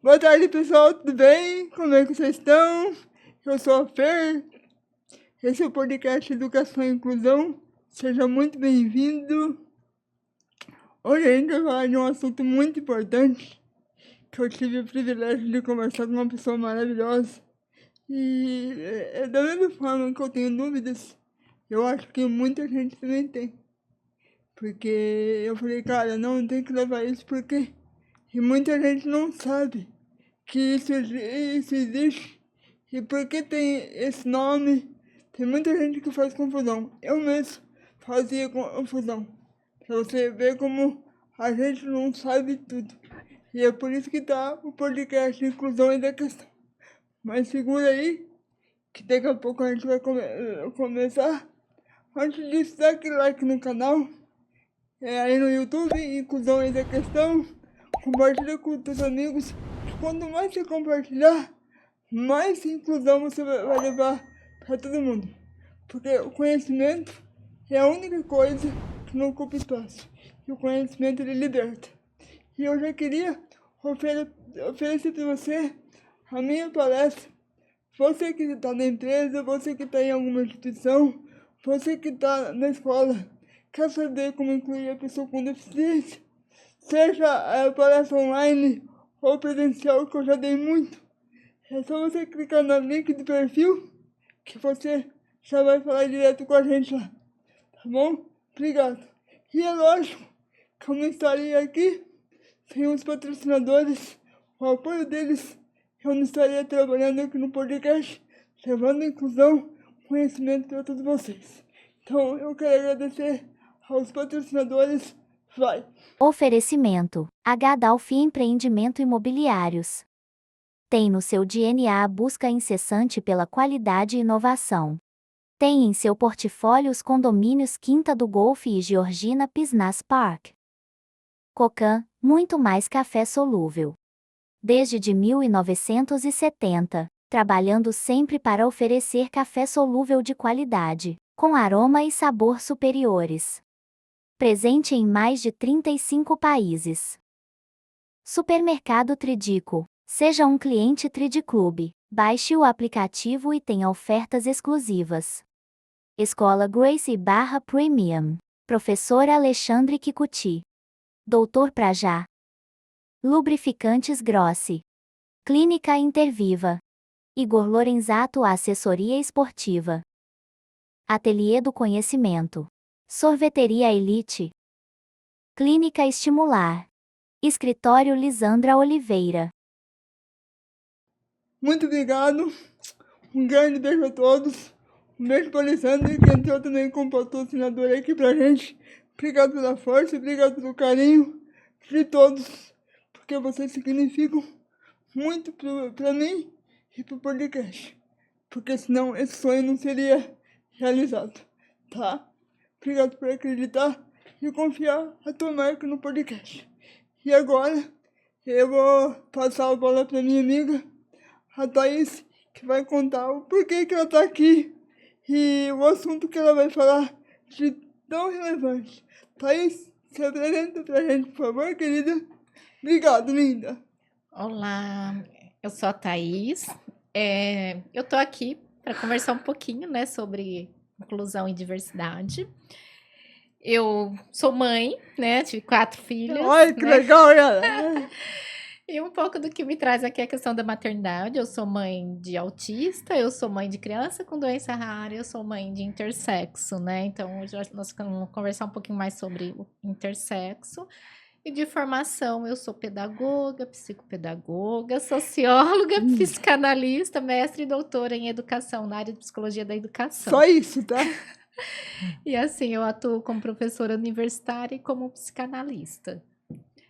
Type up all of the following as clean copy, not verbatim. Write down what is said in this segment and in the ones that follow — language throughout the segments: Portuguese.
Boa tarde, pessoal, tudo bem? Como é que vocês estão? Eu sou a Fer, esse é o podcast Educação e Inclusão. Seja muito bem-vindo. Hoje a gente vai falar de um assunto muito importante, que eu tive o privilégio de conversar com uma pessoa maravilhosa. E da mesma forma que eu tenho dúvidas, eu acho que muita gente também tem. Porque eu falei, cara, não tem que levar isso porque e muita gente não sabe que isso existe. E por que tem esse nome? Tem muita gente que faz confusão. Eu mesmo fazia confusão. Pra você ver como a gente não sabe tudo. E é por isso que tá o podcast Inclusão e da Questão. Mas segura aí, que daqui a pouco a gente vai começar. Antes disso, dá aquele like no canal. Aí no YouTube, Inclusão e da Questão. Compartilha com os seus amigos. Quanto mais você compartilhar, mais inclusão você vai levar para todo mundo. Porque o conhecimento é a única coisa que não ocupa espaço. E o conhecimento ele liberta. E eu já queria oferecer para você a minha palestra. Você que está na empresa, você que está em alguma instituição, você que está na escola, quer saber como incluir a pessoa com deficiência? Seja a palestra online ou presencial, que eu já dei muito. É só você clicar no link do perfil que você já vai falar direto com a gente lá. Tá bom? Obrigado. E é lógico que eu não estaria aqui sem os patrocinadores. O apoio deles, eu não estaria trabalhando aqui no podcast, levando inclusão, conhecimento para todos vocês. Então, eu quero agradecer aos patrocinadores. Vai! Oferecimento: H-Dalfi Empreendimento Imobiliários. Tem no seu DNA a busca incessante pela qualidade e inovação. Tem em seu portfólio os condomínios Quinta do Golfe e Georgina Pisnas Park. Cocan, muito mais café solúvel. Desde de 1970, trabalhando sempre para oferecer café solúvel de qualidade, com aroma e sabor superiores. Presente em mais de 35 países. Supermercado Tridico. Seja um cliente Tridiclube. Baixe o aplicativo e tenha ofertas exclusivas. Escola Gracie / Premium. Professor Alexandre Kikuchi. Doutor Prajá. Lubrificantes Grossi. Clínica Interviva. Igor Lorenzato Assessoria Esportiva. Ateliê do Conhecimento. Sorveteria Elite. Clínica Estimular. Escritório Lisandra Oliveira. Muito obrigado. Um grande beijo a todos. Um beijo para Alessandra, que entrou também como patrocinador aqui pra gente. Obrigado pela força, obrigado pelo carinho de todos, porque vocês significam muito pra mim e pro podcast. Porque senão esse sonho não seria realizado, tá? Obrigado por acreditar e confiar a tua marca no podcast. E agora eu vou passar a bola pra minha amiga, a Thaís, que vai contar o porquê que ela tá aqui e o assunto que ela vai falar de tão relevante. Thaís, se apresenta pra gente, por favor, querida. Obrigado, linda. Olá, eu sou a Thaís. Eu tô aqui para conversar um pouquinho, né, sobre inclusão e diversidade. Eu sou mãe, né, tive 4 filhos, Olha que né? legal, ela. E um pouco do que me traz aqui é a questão da maternidade. Eu sou mãe de autista, eu sou mãe de criança com doença rara, eu sou mãe de intersexo, né? Então, hoje nós vamos conversar um pouquinho mais sobre o intersexo. E de formação, eu sou pedagoga, psicopedagoga, socióloga, psicanalista, mestre e doutora em educação, na área de psicologia da educação. Só isso, tá? E assim, eu atuo como professora universitária e como psicanalista.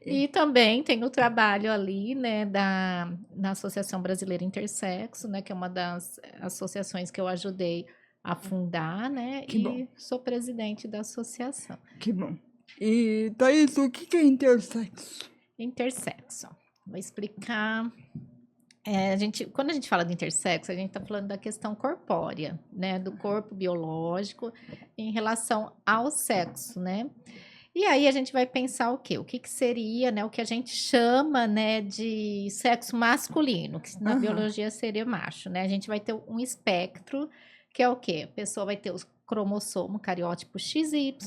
E também tenho trabalho ali, né, na Associação Brasileira Intersexo, né, que é uma das associações que eu ajudei a fundar, né, Que bom. sou presidente da associação. Que bom. E, Thaís, o que é intersexo? Intersexo. Vou explicar. Quando a gente fala de intersexo, a gente está falando da questão corpórea, né, do corpo biológico em relação ao sexo, né? E aí a gente vai pensar o quê? O que que seria, né, o que a gente chama, né, de sexo masculino, que na Aham. biologia seria macho, né? A gente vai ter um espectro, que é o quê? A pessoa vai ter os cromossomo cariótipo XY,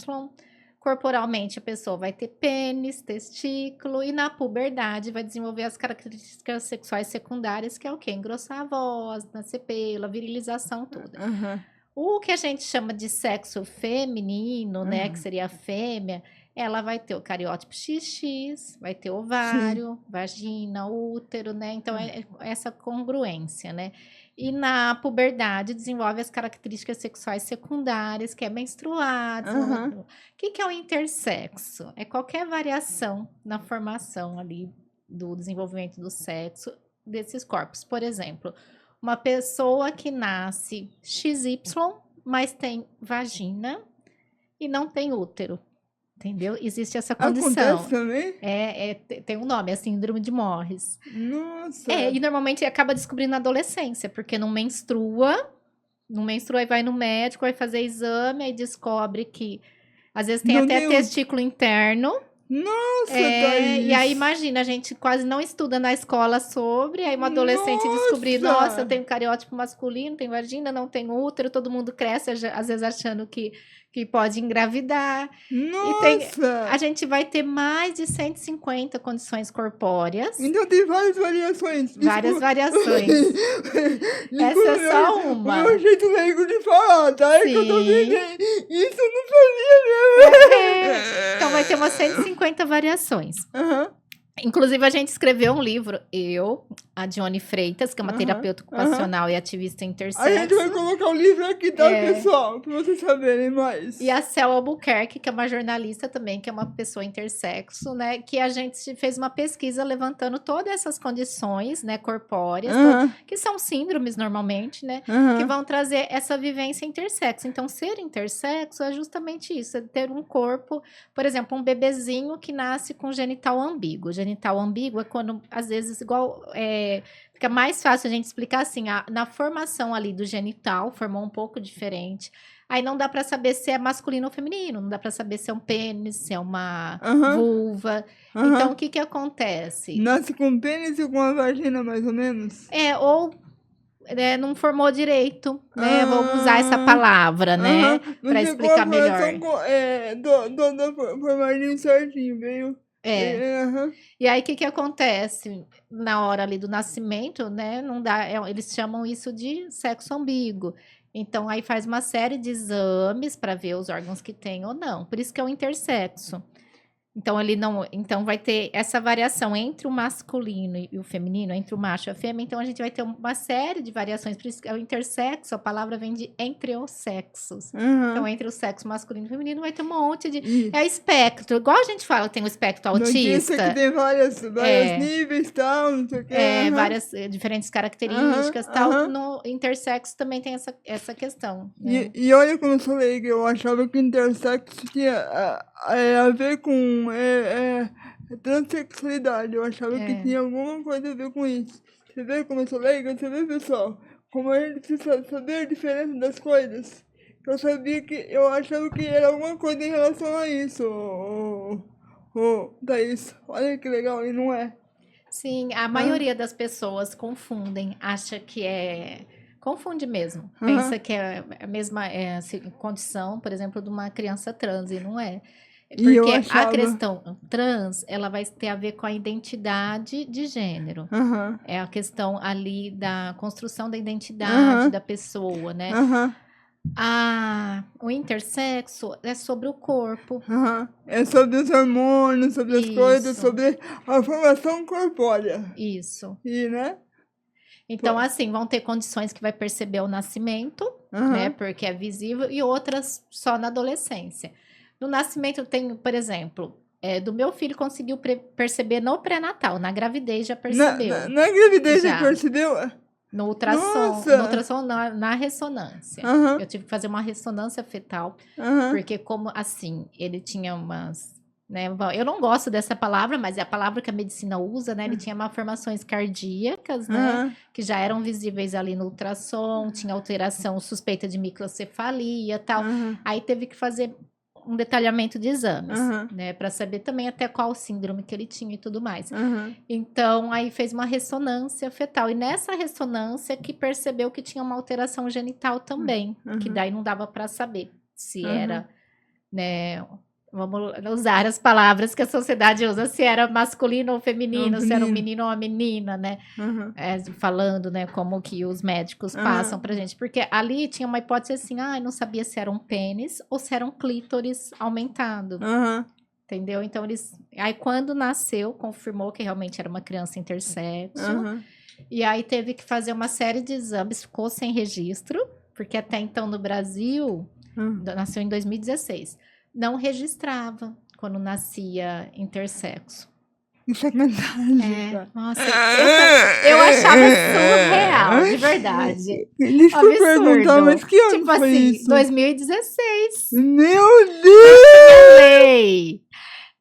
corporalmente a pessoa vai ter pênis, testículo, e na puberdade vai desenvolver as características sexuais secundárias, que é o quê? Engrossar a voz, nascer pelo, a virilização toda. Aham. O que a gente chama de sexo feminino, né, que Aham. seria a fêmea, ela vai ter o cariótipo XX, vai ter Sim. ovário, vagina, útero, né? Então, é essa congruência, né? E na puberdade desenvolve as características sexuais secundárias, que é menstruar, Aham. o que que é o intersexo? É qualquer variação na formação ali do desenvolvimento do sexo desses corpos. Por exemplo, uma pessoa que nasce XY, mas tem vagina e não tem útero, entendeu? Existe essa condição. Acontece também? Tem um nome, é síndrome de Morris. Nossa. E normalmente acaba descobrindo na adolescência, porque não menstrua e vai no médico, vai fazer exame, aí descobre que às vezes tem Não até tem testículo interno. Nossa, E aí Thaís. imagina, a gente quase não estuda na escola sobre, aí uma adolescente descobrir, nossa, eu tenho cariótipo masculino, tenho vagina, não tenho útero, todo mundo cresce, às vezes achando que pode engravidar. A Nossa. gente vai ter mais de 150 condições corpóreas, Então tem várias variações. várias variações. Essa Desculpa é só o uma. meu jeito leigo de falar, tá? É que eu tô Sim. vendo. Isso eu não sabia mesmo. Então vai ter umas 150 variações. Aham. Inclusive, a gente escreveu um livro, a Dione Freitas, que é uma Aham, terapeuta aham. ocupacional e ativista A gente vai intersexo, colocar o livro aqui, tá, É. pessoal? Pra vocês saberem mais. e a Cel Albuquerque, que é uma jornalista também, que é uma pessoa intersexo, né? Que a gente fez uma pesquisa levantando todas essas condições, né, corpóreas, Aham, que são síndromes normalmente, né? Que aham. vão trazer essa vivência intersexo. Então, ser intersexo é justamente isso, é ter um corpo, por exemplo, um bebezinho que nasce com genital ambíguo. Genital ambíguo é quando, às vezes, fica mais fácil a gente explicar assim, na formação ali do genital, formou um pouco diferente. Aí não dá pra saber se é masculino ou feminino, não dá pra saber se é um pênis, se é uma Aham, vulva. aham. Então, o que que acontece? Nasce com pênis e com a vagina, mais ou menos. Ou não formou direito, né? Vamos usar essa palavra, né? Aham. Não Pra chegou explicar a formação melhor. do formadinho certinho, veio. Aham. E aí, o que que acontece? Na hora ali do nascimento, né? Não dá, eles chamam isso de sexo ambíguo. Então, aí faz uma série de exames para ver os órgãos que tem ou não. Por isso que é o intersexo. Então, então vai ter essa variação entre o masculino e o feminino, entre o macho e a fêmea. Então, a gente vai ter uma série de variações. Por isso que é o intersexo, a palavra vem de entre os sexos. Então, Aham. entre o sexo masculino e feminino vai ter um monte de... E É espectro. Igual a gente fala, tem o espectro notícia autista. que tem várias É. níveis e tal, não sei o que. Aham. Várias diferentes características, Aham, tal. aham. No intersexo também tem essa questão, né? E olha como eu sou leiga, eu achava que intersexo tinha a ver com transexualidade. Eu achava que tinha alguma coisa a ver com isso. Você vê como eu sou leiga? Você vê, pessoal? Como a gente precisa saber a diferença das coisas. Eu achava que era alguma coisa em relação a isso, Thaís. Olha que legal, e não é. Sim, a maioria das pessoas confundem, acha que confunde mesmo. Aham. Pensa que é a mesma condição, por exemplo, de uma criança trans, e não é. E eu Porque a achava. questão trans, ela vai ter a ver com a identidade de gênero. Aham, É a questão ali da construção da identidade Aham. da pessoa, né? aham, O intersexo é sobre o corpo. aham. É sobre os hormônios, sobre as coisas, Isso. sobre a formação corpórea. Isso. E, né? Então, Pô. assim, vão ter condições que vai perceber o nascimento, Aham. né? Porque é visível, e outras só na adolescência. No nascimento tem, por exemplo, do meu filho conseguiu perceber no pré-natal, na gravidez já percebeu. Na gravidez Já. você percebeu? No ultrassom, Nossa! na ressonância. Aham, Eu tive que fazer uma ressonância fetal, aham. porque como assim, ele tinha umas, né, eu não gosto dessa palavra, mas é a palavra que a medicina usa, né? Ele tinha malformações cardíacas, né? Aham. Que já eram visíveis ali no ultrassom, tinha alteração suspeita de microcefalia e tal. Aham. Aí teve que fazer um detalhamento de exames, Aham. né? Pra saber também até qual síndrome que ele tinha e tudo mais. Aham. Então, aí fez uma ressonância fetal. E nessa ressonância que percebeu que tinha uma alteração genital também. Que Aham. daí não dava pra saber se Aham. era, né? Vamos usar as palavras que a sociedade usa, se era masculino ou feminino, se era um menino ou uma menina, né? Aham. Falando, né, como que os médicos passam pra gente. Porque ali tinha uma hipótese assim, não sabia se era um pênis ou se era um clítoris aumentado. Aham. Entendeu? Então, aí quando nasceu, confirmou que realmente era uma criança intersexo. Aham. E aí teve que fazer uma série de exames, ficou sem registro, porque até então no Brasil, Aham. nasceu em 2016, não registrava quando nascia intersexo. Isso é verdade. Nossa, eu achava surreal, de verdade. Desculpa perguntar, mas que ano Tipo foi assim, isso? 2016. Meu Deus! Lei.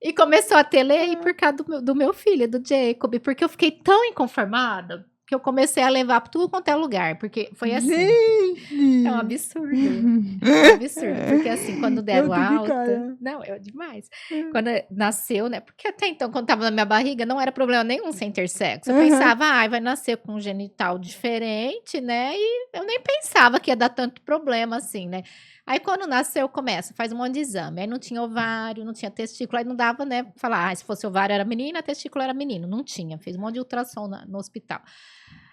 E começou a ter lei por causa do meu filho, do Jacob, porque eu fiquei tão inconformada que eu comecei a levar pra tudo quanto é lugar, porque foi assim. Gente! É um absurdo. É um absurdo, porque assim, quando deram Eu tô de alta... cara. Não, é demais. Quando nasceu, né? Porque até então, quando tava na minha barriga, não era problema nenhum ser intersexo. Eu Aham. pensava, vai nascer com um genital diferente, né? E eu nem pensava que ia dar tanto problema assim, né? Aí quando nasceu, faz um monte de exame. Aí não tinha ovário, não tinha testículo, aí não dava, né? Falar, se fosse ovário era menina, testículo era menino. Não tinha, fez um monte de ultrassom no hospital.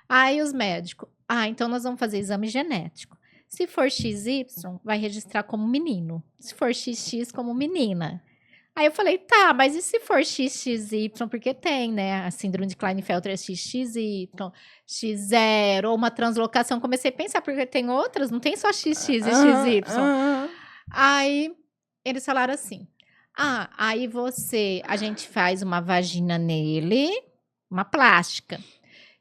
Aí os médicos, então nós vamos fazer exame genético. Se for XY, vai registrar como menino. Se for XX, como menina. Aí eu falei, tá, mas e se for XXY? Porque tem, né? A síndrome de Klinefelter é XXY, X0, ou uma translocação. Comecei a pensar, porque tem outras, não tem só XX e XY. Aham. Aí eles falaram assim, aí a gente faz uma vagina nele, uma plástica.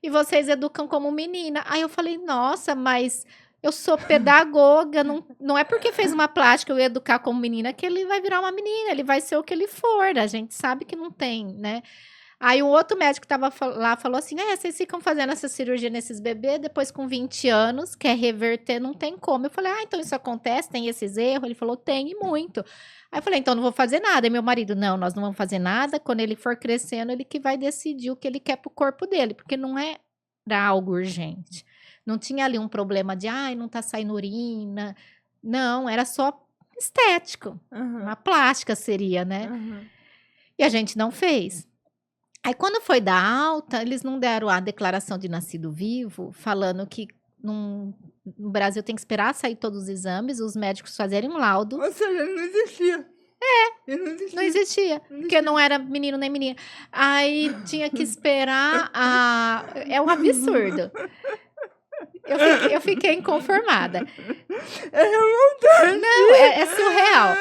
E vocês educam como menina. Aí eu falei, nossa, mas eu sou pedagoga, não é porque fez uma plástica eu ia educar como menina que ele vai virar uma menina, ele vai ser o que ele for, a gente sabe que não tem, né? Aí um outro médico que estava lá falou assim, vocês ficam fazendo essa cirurgia nesses bebês, depois com 20 anos, quer reverter, não tem como. Eu falei, então isso acontece, tem esses erros? Ele falou, tem e muito. Aí eu falei, então não vou fazer nada. E meu marido, não, nós não vamos fazer nada, quando ele for crescendo, ele que vai decidir o que ele quer pro corpo dele, porque não era algo urgente. Não tinha ali um problema de, não tá saindo urina. Não, era só estético. Aham. Uma plástica seria, né? Aham. E a gente não fez. Aí, quando foi dar alta, eles não deram a declaração de nascido vivo, falando que no Brasil tem que esperar sair todos os exames, os médicos fazerem um laudo. Ou seja, ele não existia. Ele não existia. Não existia, porque não era menino nem menina. Aí tinha que esperar É um absurdo. Eu fiquei inconformada. É revoltante. Não, é surreal.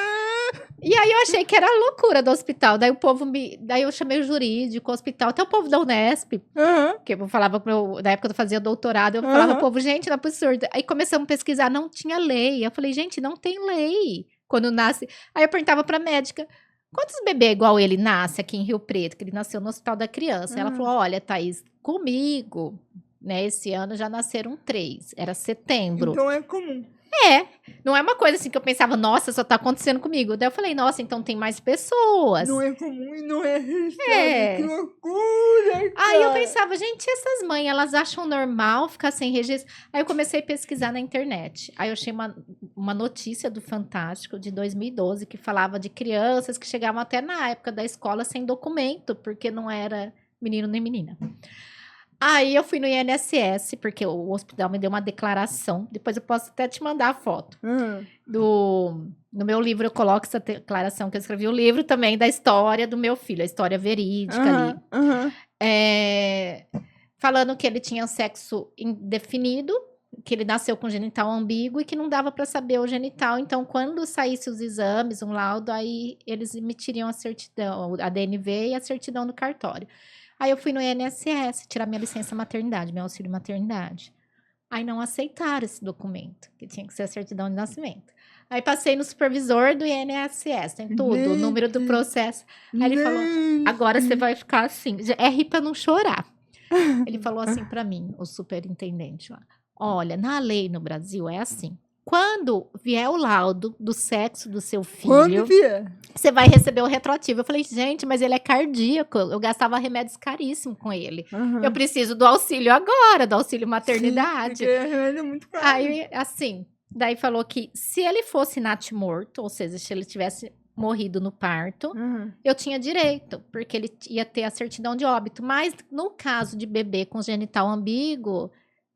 E aí eu achei que era loucura do hospital. Daí eu chamei o jurídico, o hospital, até o povo da Unesp, Aham. que eu falava na época que eu fazia doutorado, eu falava pro povo, gente, não é absurdo. Aí começamos a pesquisar, não tinha lei. Eu falei, gente, não tem lei quando nasce. Aí eu perguntava pra médica, quantos bebês igual ele nasce aqui em Rio Preto, que ele nasceu no Hospital da Criança? Ela falou, olha, Thaís, comigo, né, esse ano já nasceram 3, era setembro. Então é comum. Não é uma coisa assim que eu pensava, nossa, só tá acontecendo comigo. Daí eu falei, nossa, então tem mais pessoas. Não é comum e não é registrado. É. Que loucura, cara. Aí eu pensava, gente, essas mães, elas acham normal ficar sem registro? Aí eu comecei a pesquisar na internet. Aí eu achei uma notícia do Fantástico de 2012 que falava de crianças que chegavam até na época da escola sem documento, porque não era menino nem menina. Aí eu fui no INSS, porque o hospital me deu uma declaração. Depois eu posso até te mandar a foto. Aham. No meu livro eu coloco essa declaração que eu escrevi o livro também da história do meu filho, a história verídica ali. Aham. Falando que ele tinha sexo indefinido, que ele nasceu com genital ambíguo e que não dava para saber o genital. Então, quando saísse os exames, um laudo, aí eles emitiriam a certidão, a DNV e a certidão do cartório. Aí eu fui no INSS tirar minha licença maternidade, meu auxílio maternidade. Aí não aceitaram esse documento, que tinha que ser a certidão de nascimento. Aí passei no supervisor do INSS, tem tudo, o número do processo. Aí ele falou, agora você vai ficar assim, rir pra não chorar. Ele falou assim pra mim, o superintendente lá, olha, na lei no Brasil é assim, quando vier o laudo do sexo do seu Quando filho, vier. você vai receber o retroativo. Eu falei, gente, mas ele é cardíaco. Eu gastava remédios caríssimos com ele. Aham. Eu preciso do auxílio agora, do auxílio Sim, maternidade. porque remédio é muito caro. Aí, assim, daí falou que se ele fosse natimorto, ou seja, se ele tivesse morrido no parto, Aham. eu tinha direito, porque ele ia ter a certidão de óbito. Mas no caso de bebê com genital ambíguo,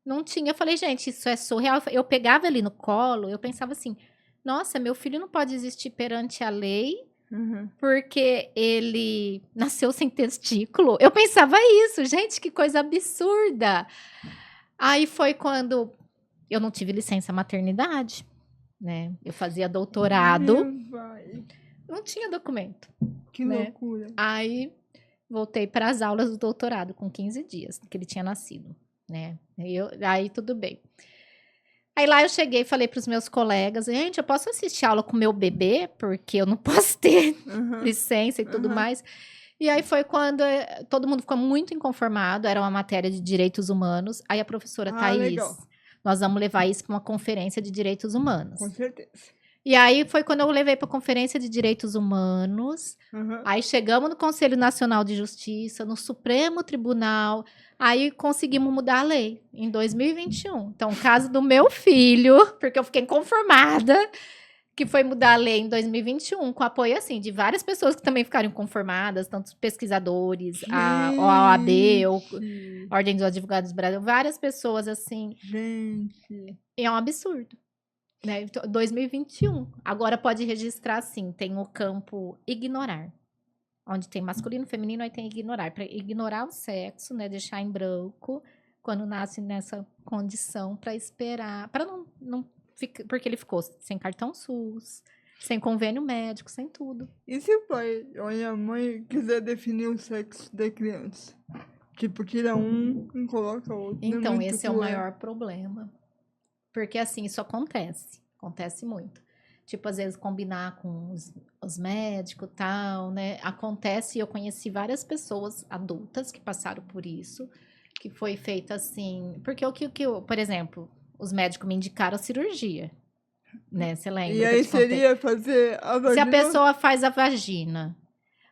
não tinha. Eu falei, gente, isso é surreal. Eu pegava ele no colo, eu pensava assim, nossa, meu filho não pode existir perante a lei, Aham. porque ele nasceu sem testículo. Eu pensava isso, gente, que coisa absurda. Aí foi quando eu não tive licença maternidade, né? Eu fazia doutorado, Meu pai, não tinha documento, que né? loucura. Aí voltei para as aulas do doutorado com 15 dias que ele tinha nascido, né? Aí tudo bem. Aí lá eu cheguei e falei para os meus colegas, gente, eu posso assistir aula com meu bebê, porque eu não posso ter Aham. licença e tudo Aham. mais. E aí foi quando todo mundo ficou muito inconformado, era uma matéria de direitos humanos. Aí a professora Thaís, Legal. nós vamos levar isso para uma conferência de direitos humanos. Com certeza. E aí foi quando eu levei para a conferência de direitos humanos. Aham. Aí chegamos no Conselho Nacional de Justiça, no Supremo Tribunal, aí conseguimos mudar a lei em 2021. Então, o caso do meu filho, porque eu fiquei inconformada, que foi mudar a lei em 2021, com apoio, assim, de várias pessoas que também ficaram inconformadas, tanto pesquisadores, a OAB, Gente, a Ordem dos Advogados do Brasil, várias pessoas, assim, gente. e é um absurdo. Né? 2021. Agora pode registrar, sim, tem o campo ignorar. Onde tem masculino, feminino, aí tem ignorar. Para ignorar o sexo, né? Deixar em branco quando nasce nessa condição para esperar. Para não ficar. Porque ele ficou sem cartão SUS, sem convênio médico, sem tudo. E se o pai ou a mãe quiser definir o sexo da criança? Tipo, tira um e coloca outro. Não é Então, muito esse é o cruel? maior problema. Porque assim, isso acontece. Acontece muito. Tipo, às vezes combinar com os médicos e tal, né? Acontece, e eu conheci várias pessoas adultas que passaram por isso, que foi feito assim. Porque por exemplo, os médicos me indicaram a cirurgia, né? Você lembra? E que eu aí te contei? seria fazer a Se a vagina? pessoa faz a vagina.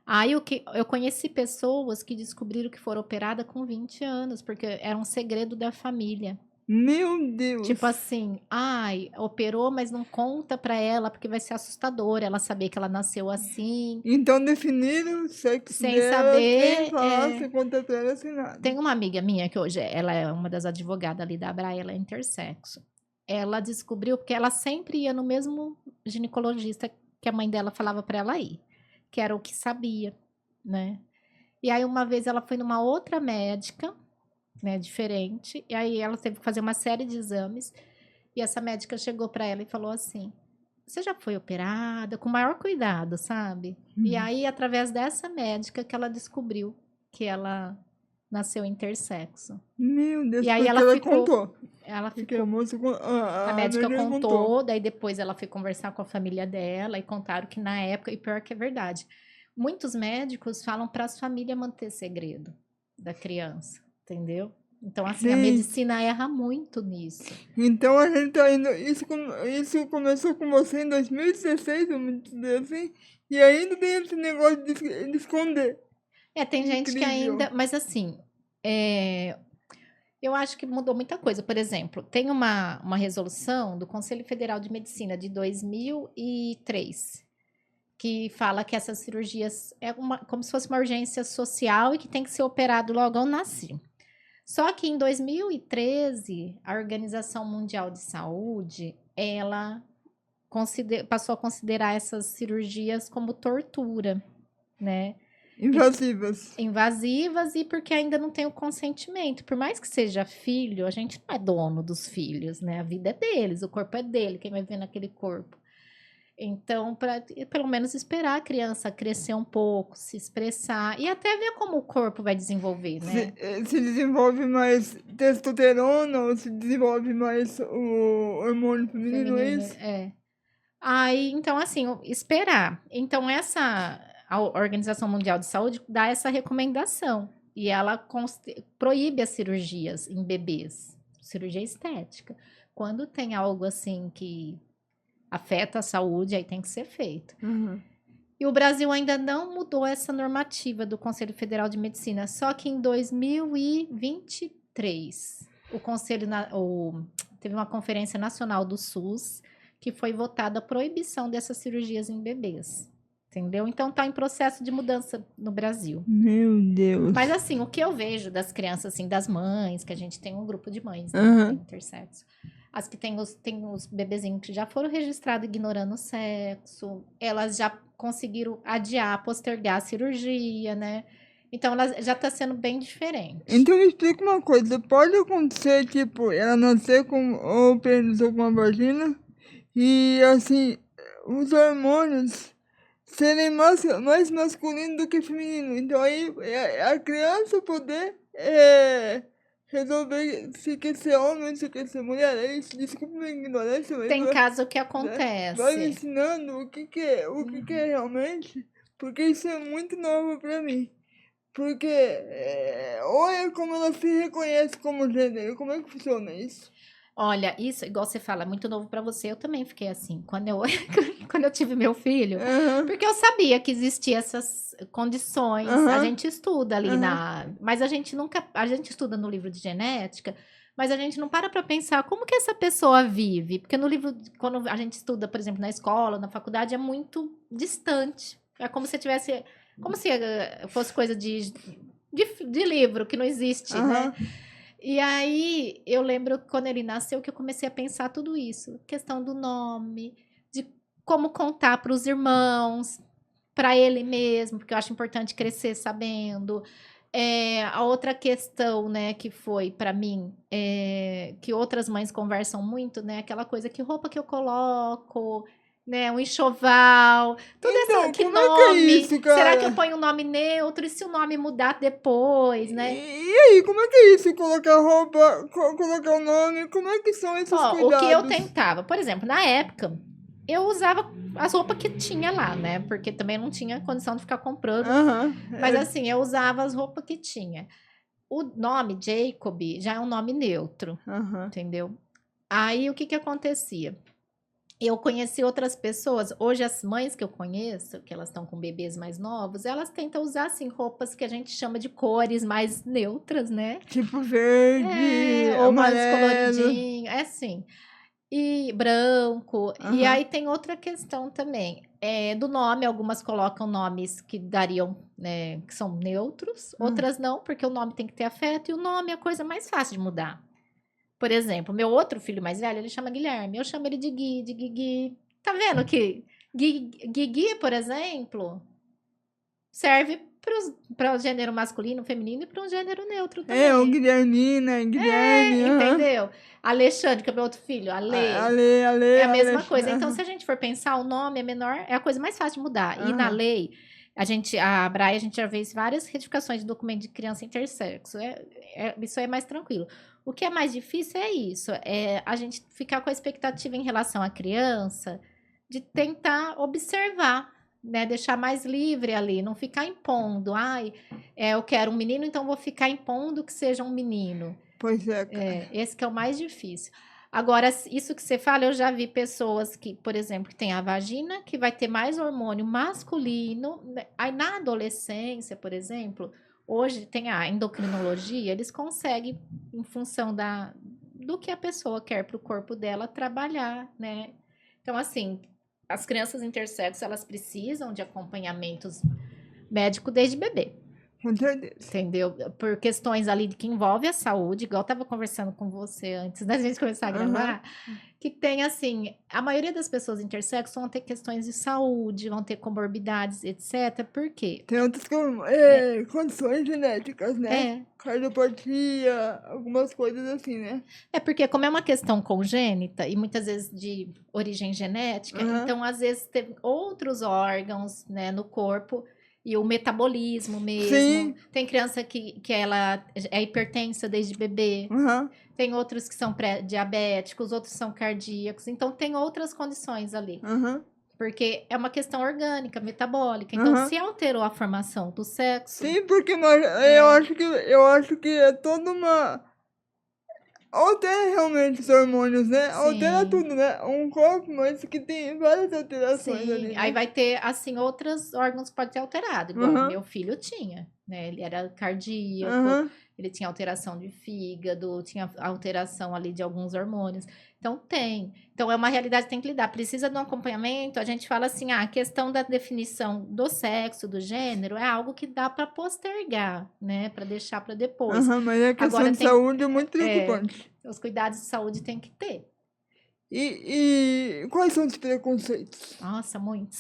Aí eu conheci pessoas que descobriram que foram operadas com 20 anos, porque era um segredo da família. Meu Deus. Tipo assim, ai, operou, mas não conta pra ela, porque vai ser assustador ela saber que ela nasceu assim, Então definiram o sexo sem dela saber. sem falar, sem contar pra ela, sem nada. Tem uma amiga minha que hoje ela é uma das advogadas ali da Abraia, ela é intersexo. Ela descobriu porque ela sempre ia no mesmo ginecologista que a mãe dela falava pra ela ir, que era o que sabia, né? E aí uma vez ela foi numa outra médica, né, diferente, e aí ela teve que fazer uma série de exames, e essa médica chegou pra ela e falou assim: você já foi operada? Com o maior cuidado, sabe? E aí, através dessa médica, que ela descobriu que ela nasceu intersexo. Meu Deus, E aí porque ela ela ficou. contou. Ela Porque a ficou. moça, A médica médica contou, daí depois ela foi conversar com a família dela e contaram que na época, e pior que é verdade, muitos médicos falam para as famílias manter segredo da criança, entendeu? Então, assim, a Gente. medicina erra muito nisso. Então a gente tá indo. Isso começou com você em 2016, vamos dizer assim. E ainda tem esse negócio de esconder. Tem gente que Incrível. ainda. Mas assim, eu acho que mudou muita coisa. Por exemplo, tem uma resolução do Conselho Federal de Medicina de 2003 que fala que essas cirurgias é como se fosse uma urgência social e que tem que ser operado logo ao nascer. Só que em 2013, a Organização Mundial de Saúde, ela passou a considerar essas cirurgias como tortura, né? Invasivas e porque ainda não tem o consentimento. Por mais que seja filho, a gente não é dono dos filhos, né? A vida é deles, o corpo é dele, quem vai ver naquele corpo. Então, para pelo menos esperar a criança crescer um pouco, se expressar e até ver como o corpo vai desenvolver, né? Se desenvolve mais testosterona ou se desenvolve mais o hormônio feminino, é isso? Aí, então, assim, esperar. Então, a Organização Mundial de Saúde dá essa recomendação e ela proíbe as cirurgias em bebês, cirurgia estética. Quando tem algo assim que afeta a saúde, aí tem que ser feito. Uhum. E o Brasil ainda não mudou essa normativa do Conselho Federal de Medicina, só que em 2023, teve uma conferência nacional do SUS que foi votada a proibição dessas cirurgias em bebês. Entendeu? Então tá em processo de mudança no Brasil. Meu Deus. Mas assim, o que eu vejo das crianças, assim, das mães, que a gente tem um grupo de mães, né, Uhum. tem intersexo. As que tem os bebezinhos que já foram registrados ignorando o sexo, elas já conseguiram adiar, postergar a cirurgia, né? Então, ela já tá sendo bem diferente. Então me explica uma coisa, pode acontecer, tipo, ela nascer com o pênis ou com a vagina e, assim, os hormônios serem mais masculinos do que feminino. Então aí a criança poder resolver se quer ser homem ou se quer ser mulher. É isso, desculpa minha ignorância, mas Tem caso que vai me acontece. ensinando o que é realmente, porque isso é muito novo pra mim. Porque olha como ela se reconhece como gênero, como é que funciona isso? Olha, isso, igual você fala, é muito novo pra você. Eu também fiquei assim, quando eu tive meu filho. Aham, Porque eu sabia que existiam essas condições. A aham, gente estuda ali aham. mas a gente estuda no livro de genética, mas a gente não para pra pensar como que essa pessoa vive. Porque no livro, quando a gente estuda, por exemplo, na escola, na faculdade, é muito distante. É como se tivesse, como se fosse coisa de livro, que não existe, né? Aham. E aí, eu lembro quando ele nasceu que eu comecei a pensar tudo isso. Questão do nome, de como contar para os irmãos, para ele mesmo, porque eu acho importante crescer sabendo. A outra questão, né, que foi para mim, que outras mães conversam muito, né, aquela coisa, que roupa que eu coloco, né, um enxoval, Então, que como é que é nome, isso, será que eu cara? ponho um nome neutro, e se o nome mudar depois, né? E aí, como é que é isso? Colocar roupa, colocar o nome, como é que são esses Ó, o que eu cuidados? tentava, por exemplo, na época, eu usava as roupas que tinha lá, né? Porque também não tinha condição de ficar comprando. Aham. Mas assim, eu usava as roupas que tinha. O nome Jacob já é um nome neutro, Aham. entendeu? Aí o que que acontecia? Eu conheci outras pessoas. Hoje, as mães que eu conheço, que elas estão com bebês mais novos, elas tentam usar, assim, roupas que a gente chama de cores mais neutras, né? Tipo verde, Ou mais amarelo. coloridinho, é assim. E branco. E Aham. aí tem outra questão também. Do nome, algumas colocam nomes que dariam, né, que são neutros, Hum. outras não, porque o nome tem que ter afeto, e o nome é a coisa mais fácil de mudar. Por exemplo, meu outro filho mais velho, ele chama Guilherme. Eu chamo ele de Gui, de Guigui. Tá vendo que Guigui, por exemplo, serve para o gênero masculino, feminino e para um gênero neutro O também. Guilhermina, Guilherme, aham. Entendeu? Alexandre, que é meu outro filho, Ale. É a Ale, mesma coisa. Então, aham. se a gente for pensar, o nome é menor, é a coisa mais fácil de mudar. E na Aham. lei, a Braille, a gente já fez várias retificações de documento de criança intersexo. Isso é mais tranquilo. O que é mais difícil é isso, é a gente ficar com a expectativa em relação à criança de tentar observar, né? Deixar mais livre ali, não ficar impondo. Ai, eu quero um menino, então vou ficar impondo que seja um menino. Pois é, cara. Esse que é o mais difícil. Agora, isso que você fala, eu já vi pessoas que, por exemplo, que tem a vagina, que vai ter mais hormônio masculino. Né? Aí na adolescência, por exemplo, hoje tem a endocrinologia, eles conseguem, em função do que a pessoa quer para o corpo dela, trabalhar, né? Então, assim, as crianças intersexo, elas precisam de acompanhamentos médicos desde bebê. Com certeza. Entendeu? Por questões ali que envolve a saúde, igual eu estava conversando com você antes da gente começar a Aham. gravar, que tem assim, a maioria das pessoas intersexo vão ter questões de saúde, vão ter comorbidades, etc. Por quê? Tem outras condições genéticas, né? É, Cardiopatia, algumas coisas assim, né? porque como é uma questão congênita e muitas vezes de origem genética, Aham. então às vezes tem outros órgãos, né, no corpo e o metabolismo mesmo. Sim. Tem criança que ela é hipertensa desde bebê. Aham. Tem outros que são pré-diabéticos, outros são cardíacos. Então, tem outras condições ali. Aham. Porque é uma questão orgânica, metabólica. Então, Aham. se alterou a formação do sexo, Sim, porque eu acho que é toda uma altera realmente os hormônios, né? Altera Sim. tudo, né? Um corpo, mas que tem várias alterações ali, Sim, né? aí vai ter, assim, outros órgãos que podem ter alterado, igual o Aham, meu filho tinha, né? Ele era cardíaco, aham, ele tinha alteração de fígado, tinha alteração ali de alguns hormônios. Então, tem. Então, é uma realidade que tem que lidar. Precisa de um acompanhamento, a gente fala assim, a questão da definição do sexo, do gênero, é algo que dá para postergar, né? Para deixar para depois. aham, mas a questão Agora, de tem, saúde é muito é, preocupante. os cuidados de saúde tem que ter. E quais são os preconceitos? Nossa, muitos.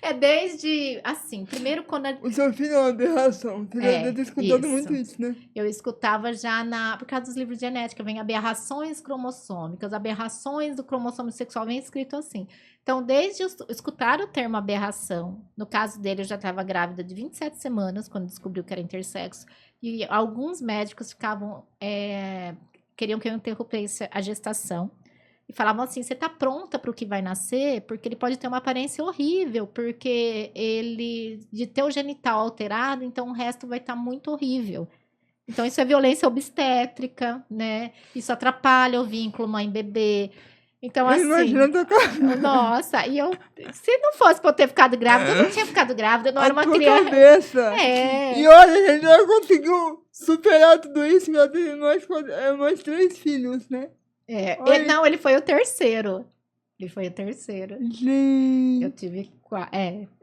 É desde, assim, primeiro quando O seu filho é uma aberração. Você já deve ter escutado muito isso. isso, né? Eu escutava já por causa dos livros de genética, vem aberrações cromossômicas, aberrações do cromossomo sexual, vem escrito assim. Então, desde escutar o termo aberração, no caso dele, eu já estava grávida de 27 semanas, quando descobriu que era intersexo, e alguns médicos queriam que eu interrompesse a gestação. E falavam assim: você tá pronta para o que vai nascer? Porque ele pode ter uma aparência horrível, porque de ter o genital alterado, então o resto vai estar muito horrível. Então, isso é violência obstétrica, né? Isso atrapalha o vínculo mãe-bebê. Então, Eu imagino assim, a tua cara. nossa, se não fosse pra eu ter ficado grávida, eu não tinha ficado grávida, eu não A era uma tua criança. cabeça. É, E olha, a gente já conseguiu superar tudo isso, já teve mais 3 filhos, né? Olha, não, ele foi o terceiro. Ele foi o terceiro. Eu gente. tive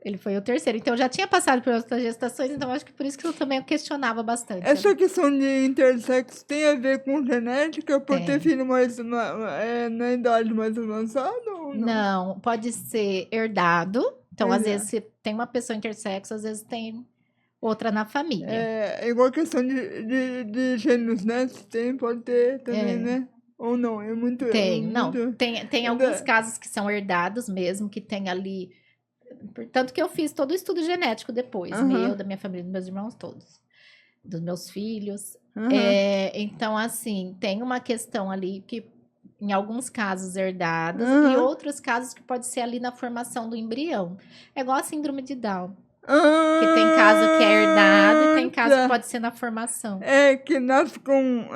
ele foi o terceiro. Então, eu já tinha passado por outras gestações, então acho que por isso que eu também questionava bastante. Essa questão de intersexo tem a ver com genética por ter Tem. filho na idade mais avançada ou não? Não, pode ser herdado. Então, às Pois é. vezes, se tem uma pessoa intersexo, às vezes tem outra na família. É igual a questão de gêneros, né? Se tem, pode ter também, É. né? Ou não, é muito... Não, muito... tem alguns casos que são herdados mesmo, que tem ali. Tanto que eu fiz todo o estudo genético depois, Aham. meu, da minha família, dos meus irmãos todos, dos meus filhos. Aham. Então, assim, tem uma questão ali que, em alguns casos, herdados, e Aham. outros casos que pode ser ali na formação do embrião. É igual a síndrome de Down, Ah, que tem caso que é herdado e tem caso que tá. pode ser na formação. É, que nasce com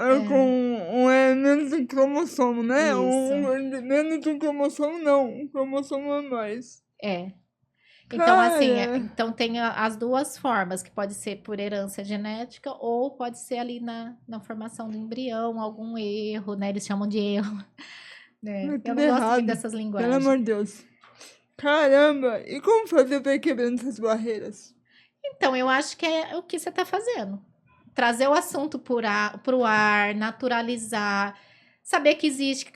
menos um cromossomo, né? Isso. Menos um cromossomo, não. Um cromossomo a mais. É. Então, assim, Cara, então tem as duas formas, que pode ser por herança genética ou pode ser ali na formação do embrião, algum erro, né? Eles chamam de erro, né? é Eu tudo não gosto errado. muito dessas Pelo linguagens. amor de Deus. Caramba, e como fazer pra ir quebrando essas barreiras? Então, eu acho que é o que você está fazendo. Trazer o assunto pro ar, naturalizar, saber que existe, que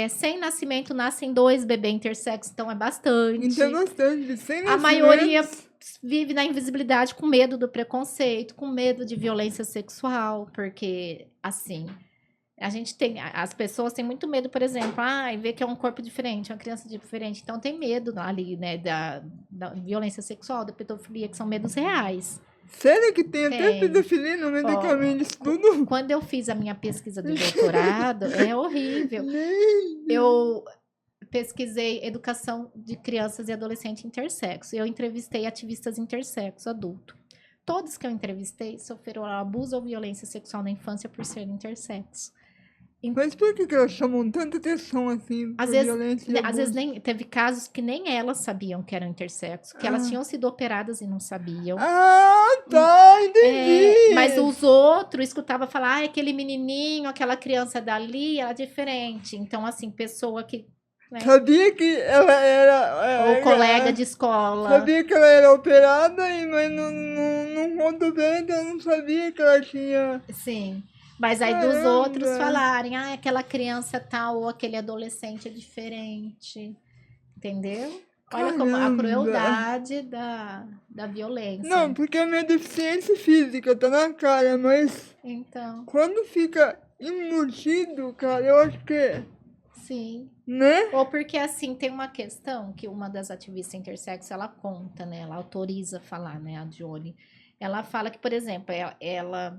100 nascimento nascem 2 bebês intersexos, então é bastante. Então, bastante. Sem A maioria nascimentos. vive na invisibilidade com medo do preconceito, com medo de violência sexual, porque, assim, as pessoas têm muito medo, por exemplo, ver que é um corpo diferente, uma criança diferente, então tem medo ali, né, da violência sexual, da pedofilia, que são medos reais. Sério que tem até Tem. pedofilia no meio do Ó, caminho disso tudo? Quando eu fiz a minha pesquisa do doutorado, é horrível. Nem. Eu pesquisei educação de crianças e adolescentes intersexo. Eu entrevistei ativistas intersexo, adulto. Todos que eu entrevistei sofreram abuso ou violência sexual na infância por serem intersexo. Mas por que elas chamam tanta atenção assim por violência e Às vezes abuso? teve casos que nem elas sabiam que eram intersexo, que elas tinham sido operadas e não sabiam. Ah, tá, entendi. Mas os outros escutavam falar, aquele menininho, aquela criança dali, ela é diferente. Então, assim, pessoa que, né, Sabia que ela era... ou colega de escola. Sabia que ela era operada, mas não contou bem, então eu não sabia que ela tinha... Sim. Mas aí dos Caramba. outros falarem, aquela criança tal ou aquele adolescente é diferente. Entendeu? Olha como a Caramba. crueldade da violência. Não, porque a minha deficiência física tá na cara, mas Então, quando fica embutido, cara, eu acho que... sim. Né? Ou porque, assim, tem uma questão que uma das ativistas intersexo, ela conta, né? Ela autoriza falar, né? A Johnny. Ela fala que, por exemplo, ela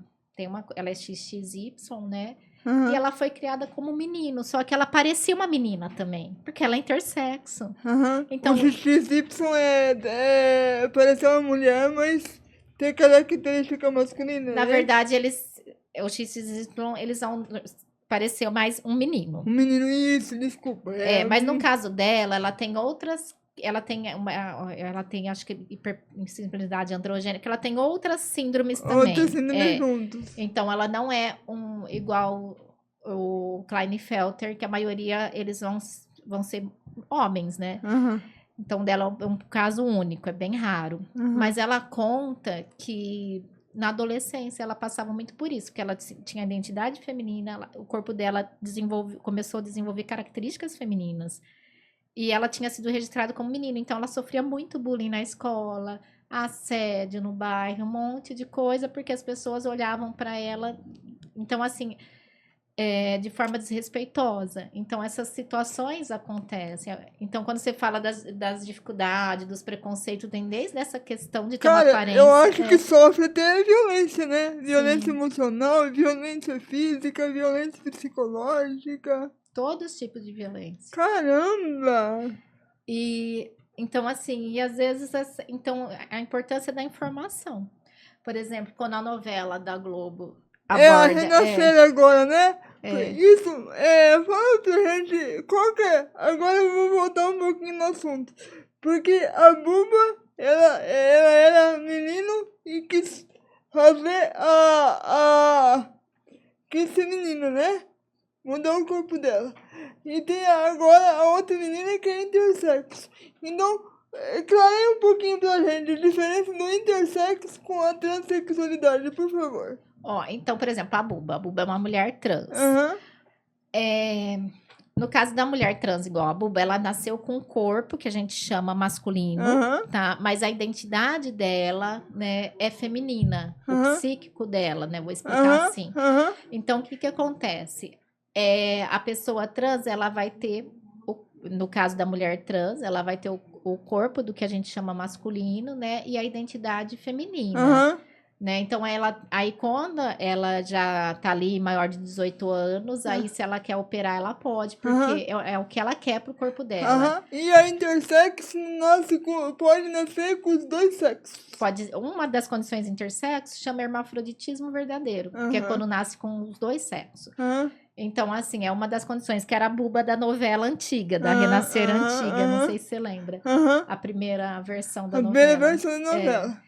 é XXY, né? Aham. E ela foi criada como menino, só que ela parecia uma menina também, porque ela é intersexo. Aham. Então- O XY parece uma mulher, mas tem característica masculina, Na né? verdade, o XY, eles vão parecer mais um menino. Um menino, isso, desculpa. Mas no caso dela, ela tem outras. Ela tem, acho que, hipersensibilidade androgênica, ela tem outras síndromes também. Outras síndromes juntos. Então, ela não é igual o Klinefelter, que a maioria, eles vão ser homens, né? Aham. Então, dela é um caso único, é bem raro. Uhum. Mas ela conta que na adolescência ela passava muito por isso, porque ela tinha identidade feminina, o corpo dela começou a desenvolver características femininas. E ela tinha sido registrada como menina, então ela sofria muito bullying na escola, assédio no bairro, um monte de coisa, porque as pessoas olhavam para ela, então assim, de forma desrespeitosa. Então essas situações acontecem. Então quando você fala das dificuldades, dos preconceitos, tem desde essa questão de ter uma aparência. Eu acho que sofre até violência, né? Violência Sim. emocional, violência física, violência psicológica. Todos os tipos de violência. Caramba! E então, assim, e às vezes, então, a importância da informação. Por exemplo, quando a novela da Globo aborda... A Renascer agora, né? Isso, fala pra gente, qual que é? Agora eu vou voltar um pouquinho no assunto. Porque a Buba, ela era menino e quis fazer quis ser menina, né? Mudar o corpo dela. E tem agora a outra menina que é intersexo. Então, clareia um pouquinho pra gente a diferença do intersexo com a transexualidade, por favor. Então, por exemplo, a Buba. A Buba é uma mulher trans. Uhum. No caso da mulher trans, igual a Buba, ela nasceu com um corpo que a gente chama masculino, tá? Mas a identidade dela, né, é feminina. O psíquico dela, né? Vou explicar assim. Então, o que acontece? A pessoa trans, ela vai ter, no caso da mulher trans, ela vai ter o corpo do que a gente chama masculino, né? E a identidade feminina. Né? Então, aí quando ela já tá ali maior de 18 anos, aí se ela quer operar, ela pode, porque é o que ela quer pro corpo dela. E a intersexo pode nascer com os dois sexos. Uma das condições intersexo chama hermafroditismo verdadeiro, que é quando nasce com os dois sexos. Então, assim, é uma das condições, que era a Buba da novela antiga, da Renascer antiga, não sei se você lembra. A primeira versão da novela. A primeira versão da novela.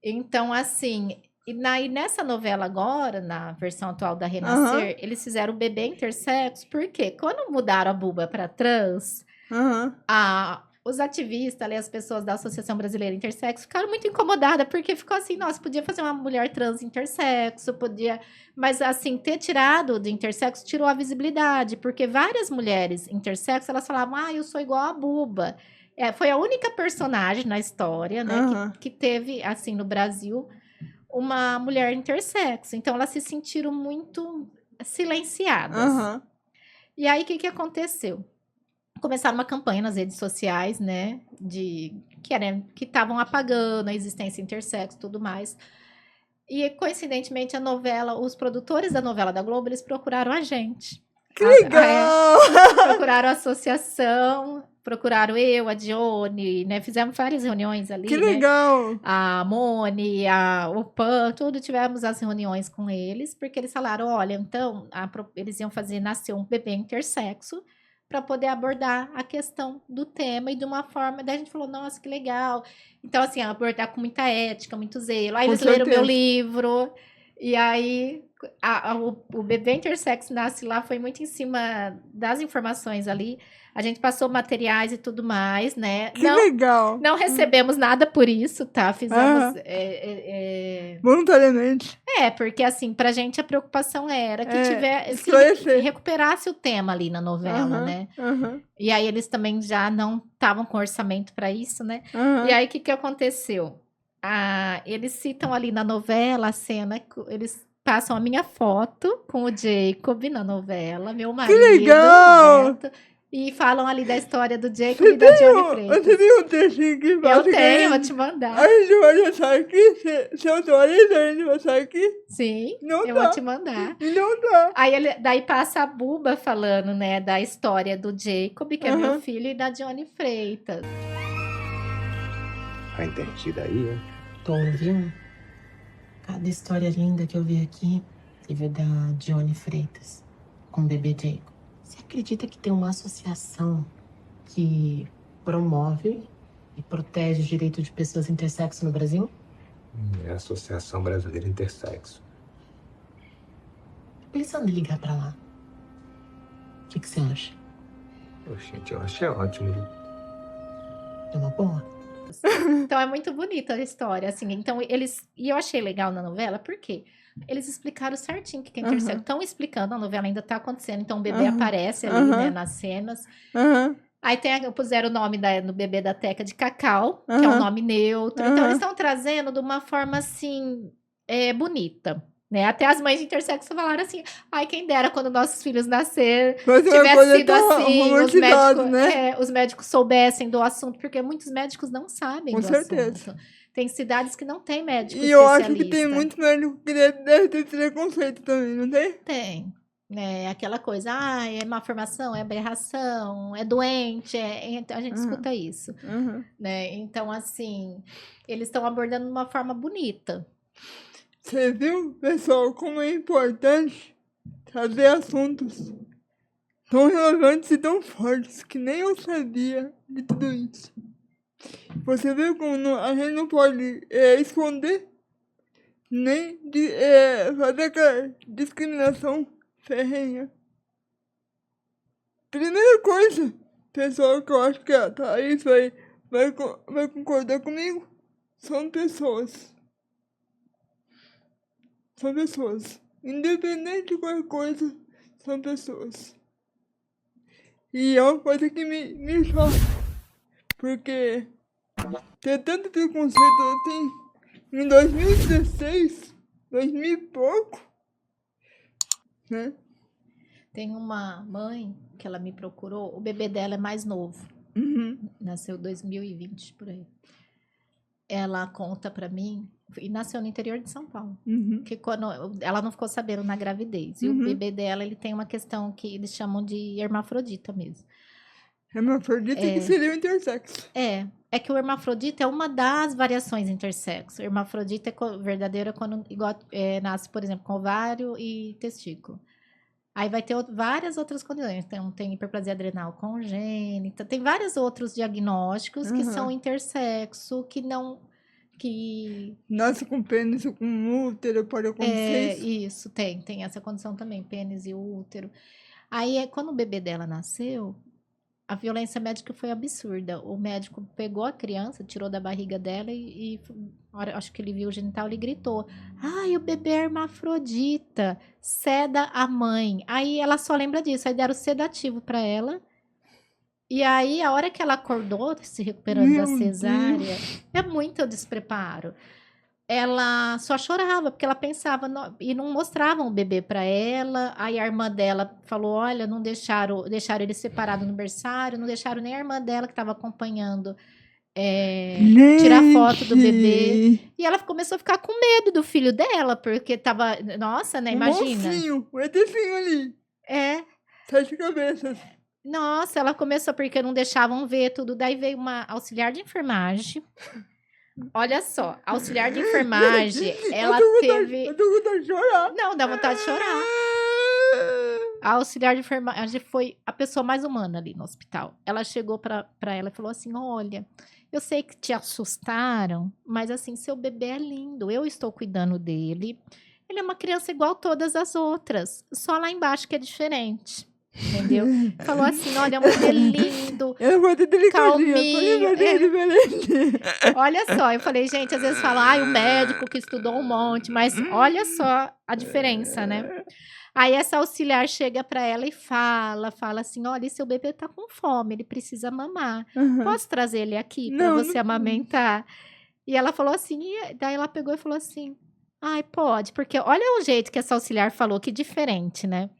Então, assim, e nessa novela agora, na versão atual da Renascer, eles fizeram o bebê intersexo, porque quando mudaram a Buba para trans, os ativistas, ali, as pessoas da Associação Brasileira Intersexo, ficaram muito incomodadas, porque ficou assim, nossa, podia fazer uma mulher trans intersexo, podia... Mas, assim, ter tirado de intersexo tirou a visibilidade, porque várias mulheres intersexo, elas falavam, eu sou igual a Buba. Foi a única personagem na história, né, que teve, assim, no Brasil, uma mulher intersexo. Então, elas se sentiram muito silenciadas. E aí, o que aconteceu? Começaram uma campanha nas redes sociais, né, que estavam apagando a existência intersexo e tudo mais. E, coincidentemente, os produtores da novela da Globo, eles procuraram a gente. Que legal! Procuraram a associação, procuraram eu, a Dione, né? Fizemos várias reuniões ali, que legal! Né? A Moni, o Pan, tudo, tivemos as reuniões com eles, porque eles falaram, olha, então, eles iam nascer um bebê intersexo, para poder abordar a questão do tema e de uma forma... Daí a gente falou, nossa, que legal. Então, assim, abordar com muita ética, muito zelo. Aí eles leram o meu livro. E aí, o bebê intersexo nasce lá, foi muito em cima das informações ali. A gente passou materiais e tudo mais, né? Que legal! Não recebemos nada por isso, tá? Fizemos... voluntariamente. Porque assim, pra gente a preocupação era que recuperasse o tema ali na novela, né? E aí eles também já não estavam com orçamento pra isso, né? E aí o que aconteceu? Eles citam ali na novela a cena, eles passam a minha foto com o Jacob na novela, meu marido. Que legal! Roberto, e falam ali da história do Jacob e da Dione Freitas. Você tem um textinho aqui? Eu tenho, vou te mandar. A gente vai deixar aqui? Se eu atualizo, a gente vai deixar aqui? Sim, não eu vou te mandar. Não dá. Aí daí passa a Buba falando, né, da história do Jacob, que é meu filho, e da Dione Freitas. Tá entendida aí, hein? Tom, viu? Cada história linda que eu vi aqui. Teve da Dione Freitas, com o bebê Jacob. Você acredita que tem uma associação que promove e protege os direitos de pessoas intersexo no Brasil? É a Associação Brasileira Intersexo. Pensando em ligar pra lá. O que você acha? Gente, eu achei ótimo. É uma boa? Então é muito bonita a história, assim. Então e eu achei legal na novela, por quê? Eles explicaram certinho o que é intersexo. Estão explicando, a novela ainda tá acontecendo, então o bebê aparece ali, né, nas cenas. Aí puseram o nome do bebê da Teca de Cacau, que é um nome neutro. Então eles estão trazendo de uma forma, assim, bonita. Né? Até as mães de intersexo falaram assim, ai, quem dera quando nossos filhos nascer tivesse sido assim, né? Os médicos soubessem do assunto, porque muitos médicos não sabem do certeza. assunto. Tem cidades que não tem médico E especialista. eu acho que tem muito médico que deve ter preconceito também, não tem? Tem. Né? Aquela coisa, é má formação, é aberração, é doente, a gente escuta isso. Né? Então, assim, eles estão abordando de uma forma bonita. Você viu, pessoal, como é importante trazer assuntos tão relevantes e tão fortes que nem eu sabia de tudo isso. Você vê como a gente não pode esconder nem fazer aquela discriminação ferrenha. Primeira coisa, pessoal, que eu acho que a Thaís vai concordar comigo, são pessoas. São pessoas. Independente de qualquer coisa, são pessoas. E é uma coisa que me choca. Porque ter tanto preconceito assim, em 2016, 2000 e pouco, né? Tem uma mãe que ela me procurou, o bebê dela é mais novo. Nasceu em 2020, por aí. Ela conta pra mim, e nasceu no interior de São Paulo, que quando ela não ficou sabendo na gravidez. E o bebê dela, ele tem uma questão que eles chamam de hermafrodita mesmo. Hermafrodita que seria o intersexo. É que o hermafrodita é uma das variações intersexo. O hermafrodita é verdadeiro quando nasce, por exemplo, com ovário e testículo. Aí vai ter várias outras condições. Então, tem hiperplasia adrenal congênita, tem vários outros diagnósticos que são intersexo, que Nasce com pênis ou com útero, pode acontecer isso, tem essa condição também, pênis e útero. Aí, quando o bebê dela nasceu, a violência médica foi absurda. O médico pegou a criança, tirou da barriga dela e acho que ele viu o genital, ele gritou: ai, o bebê é hermafrodita, ceda a mãe. Aí ela só lembra disso, aí deram sedativo para ela. E aí, a hora que ela acordou, se recuperando da cesárea, é muito despreparo. Ela só chorava, porque ela pensava, e não mostravam o bebê para ela. Aí a irmã dela falou, olha, não deixaram ele separado no berçário, não deixaram nem a irmã dela que estava acompanhando tirar foto do bebê. E ela começou a ficar com medo do filho dela, porque tava, nossa, né, imagina. O ETzinho ali. 7 cabeças. Nossa, ela começou porque não deixavam ver tudo. Daí veio uma auxiliar de enfermagem. Olha só, auxiliar de enfermagem, ela teve... Eu tô com vontade de chorar. Não, dá vontade de chorar. A auxiliar de enfermagem foi a pessoa mais humana ali no hospital. Ela chegou pra ela e falou assim, olha, eu sei que te assustaram, mas assim, seu bebê é lindo, eu estou cuidando dele. Ele é uma criança igual todas as outras, só lá embaixo que é diferente. Entendeu? Falou assim, olha, um bebê lindo, calminho. Olha só, eu falei, gente, às vezes fala, o médico que estudou um monte, mas olha só a diferença, né? Aí essa auxiliar chega para ela e fala assim, olha, seu bebê tá com fome, ele precisa mamar. Posso trazer ele aqui para você amamentar? E ela falou assim, daí ela pegou e falou assim, ai, pode, porque olha o jeito que essa auxiliar falou, que diferente, né?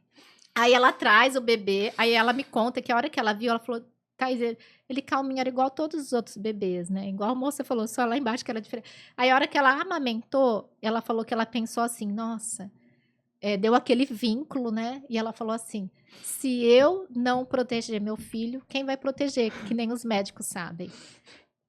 Aí ela traz o bebê, aí ela me conta que a hora que ela viu, ela falou, Thaís, ele calminho era igual a todos os outros bebês, né? Igual a moça falou, só lá embaixo que era diferente. Aí a hora que ela amamentou, ela falou que ela pensou assim, nossa, deu aquele vínculo, né? E ela falou assim, se eu não proteger meu filho, quem vai proteger? Que nem os médicos sabem.